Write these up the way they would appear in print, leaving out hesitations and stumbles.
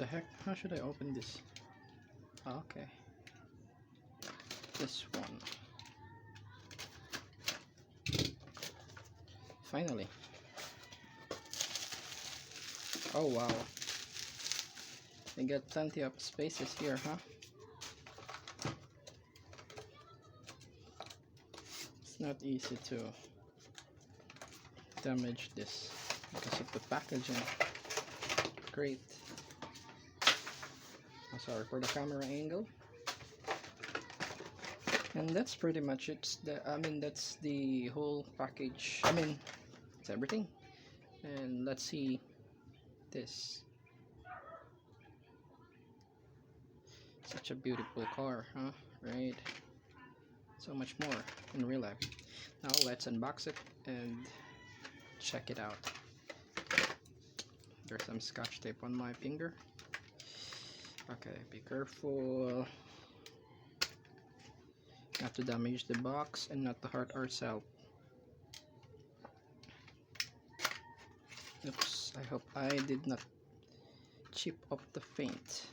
the heck? How should I open this? Oh, okay. This one. Finally. Oh wow. You got plenty of spaces here, huh? It's not easy to damage this because of the packaging. Great. Oh, sorry for the camera angle. And that's pretty much it. That's the whole package. It's everything. And let's see this. Such a beautiful car, huh? Right? So much more in real life. Now let's unbox it and check it out. There's some scotch tape on my finger. Okay, be careful not to damage the box and not to hurt ourselves. Oops, I hope I did not chip up the paint.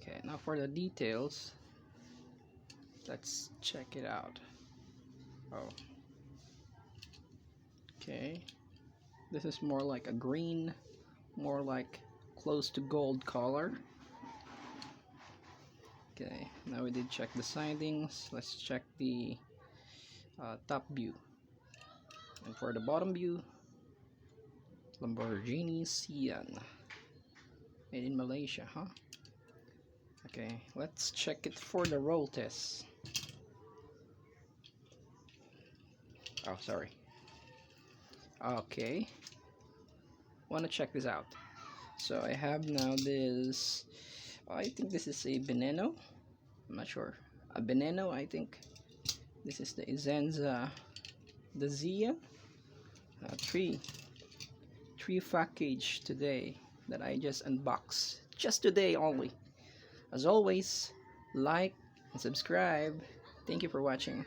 Okay, now for the details, let's check it out. Oh, okay, this is more like a green, more like close to gold color. Okay, now we did check the sidings. Let's check the top view, and for the bottom view, Lamborghini Sian, made in Malaysia, huh? Okay, let's check it for the roll test. Oh, sorry. Okay, wanna check this out. So I have now this, I think this is a Veneno. I'm not sure. A Veneno, I think. This is the Izenza, the Sian. Three package today that I just unboxed. Just today only. As always, like and subscribe. Thank you for watching.